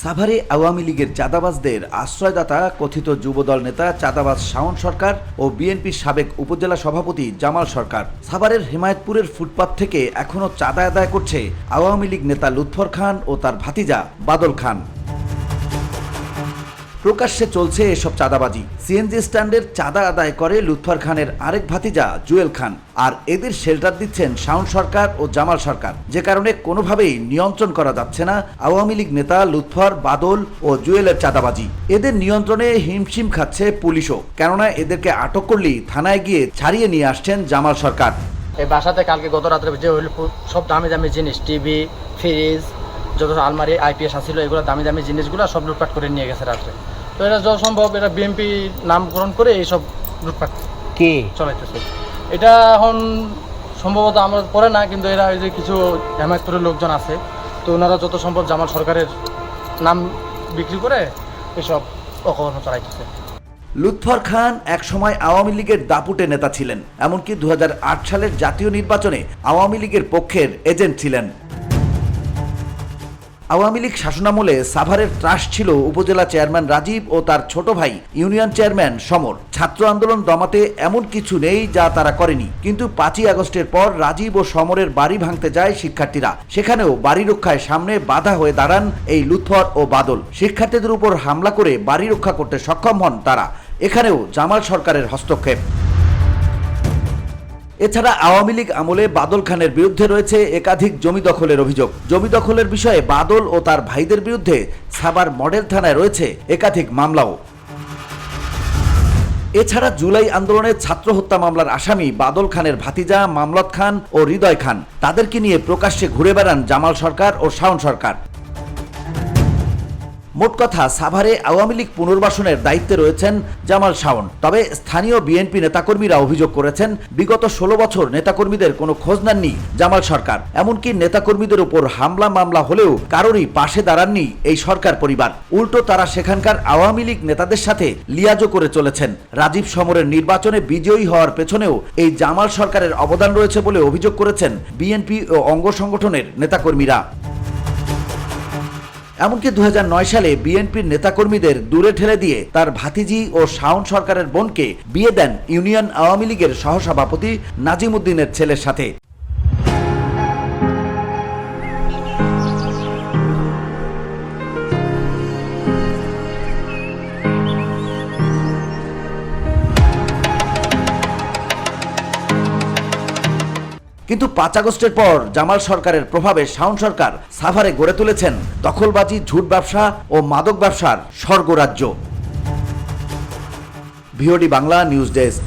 সাভারে আওয়ামী লীগের চাঁদাবাজদের আশ্রয়দাতা কথিত যুবদল নেতা চাঁদাবাজ শাওন সরকার ও বিএনপির সাবেক উপজেলা সভাপতি জামাল সরকার সাভারের হেমায়েতপুরের ফুটপাত থেকে এখনও চাঁদা আদায় করছে আওয়ামী লীগ নেতা লুৎফর খান ও তার ভাতিজা বাদল খান। প্রকাশ্যে চলছে এসব চাঁদাবাজি। সিএনজি স্ট্যান্ডের চাঁদা আদায় করে লুৎফর খানের আরেক ভাতিজা জুয়েল খান, আর এদের শেল্টার দিচ্ছেন শাওন সরকার ও জামাল সরকার, যে কারণে কোনোভাবেই নিয়ন্ত্রণ করা যাচ্ছে না আওয়ামী লীগ নেতা লুৎফর, বাদল ও জুয়েলের চাঁদাবাজি। এদের নিয়ন্ত্রণে হিমশিম খাচ্ছে পুলিশও, কেননা এদেরকে আটক করলেই থানায় গিয়ে ছাড়িয়ে নিয়ে আসছেন জামাল সরকার। এই বাসাতে কালকে গত রাত্রে যে হইল সব দামি দামি জিনিস, টিভি, ফ্রিজ, যত আলমারি, আইপিএস আসছিল, এগুলো দামি দামি জিনিসগুলো সব লুটপাট করে নিয়ে গেছে রাত্রে। তো এটা যত সম্ভব এটা বিএনপি নামকরণ করে এইসব লুটপাট কে চলাইতেছে। এটা এখন সম্ভবত আমরা পরে না, কিন্তু এরা ওই যে কিছু হেমায়তপুরের লোকজন আছে, তো ওনারা যত সম্ভব জামাল সরকারের নাম বিক্রি করে এসব অকর্ম চালাইতেছে। লুৎফর খান একসময় আওয়ামী লীগের দাপুটে নেতা ছিলেন, এমনকি 2008 সালের জাতীয় নির্বাচনে আওয়ামী লীগের পক্ষের এজেন্ট ছিলেন। আওয়ামী লীগ শাসনামলে সাভারের ত্রাস ছিল উপজেলা চেয়ারম্যান রাজীব ও তার ছোট ভাই ইউনিয়ন চেয়ারম্যান সমর। ছাত্র আন্দোলন দমাতে এমন কিছু নেই যা তারা করেনি, কিন্তু 5ই আগস্টের পর রাজীব ও সমরের বাড়ি ভাঙতে যায় শিক্ষার্থীরা। সেখানেও বাড়ি রক্ষায় সামনে বাধা হয়ে দাঁড়ান এই লুৎফর ও বাদল। শিক্ষার্থীদের উপর হামলা করে বাড়ি রক্ষা করতে সক্ষম হন তারা। এখানেও জামাল সরকারের হস্তক্ষেপ। এছাড়া আওয়ামী লীগ আমলে বাদল খানের বিরুদ্ধে রয়েছে একাধিক জমি দখলের অভিযোগ। জমি দখলের বিষয়ে বাদল ও তার ভাইদের বিরুদ্ধে সাভার মডেল থানায় রয়েছে একাধিক মামলাও। এছাড়া জুলাই আন্দোলনের ছাত্র হত্যা মামলার আসামি বাদল খানের ভাতিজা মামলত খান ও হৃদয় খান, তাদেরকে নিয়ে প্রকাশ্যে ঘুরে বেড়ান জামাল সরকার ও শাওন সরকার। মোট কথা, সাভারে আওয়ামী লীগ পুনর্বাসনের দায়িত্বে রয়েছেন জামাল, শাওন। তবে স্থানীয় বিএনপি নেতাকর্মীরা অভিযোগ করেছেন বিগত 16 বছর নেতাকর্মীদের কোনো খোঁজ নেননি জামাল সরকার। এমনকি নেতাকর্মীদের উপর হামলা মামলা হলেও কারোরই পাশে দাঁড়াননি এই সরকার পরিবার। উল্টো তারা সেখানকার আওয়ামী লীগ নেতাদের সাথে লিয়াজো করে চলেছেন। রাজীব সমরের নির্বাচনে বিজয়ী হওয়ার পেছনেও এই জামাল সরকারের অবদান রয়েছে বলে অভিযোগ করেছেন বিএনপি ও অঙ্গ সংগঠনের নেতাকর্মীরা। এমনকি 2009 সালে বিএনপির নেতাকর্মীদের দূরে ঠেলে দিয়ে তার ভাতিজি ও শাওন সরকারের বোনকে বিয়ে দেন ইউনিয়ন আওয়ামী লীগের সহসভাপতি নাজিম উদ্দিনের ছেলের সাথে। কিন্তু 5 আগস্টের পর জামাল সরকারের প্রভাবে শাওন সরকার সাভারে গড়ে তুলেছেন দখলবাজি, ঝুট ব্যবসা ও মাদক ব্যবসার স্বর্গরাজ্য। VOD Bangla news desk.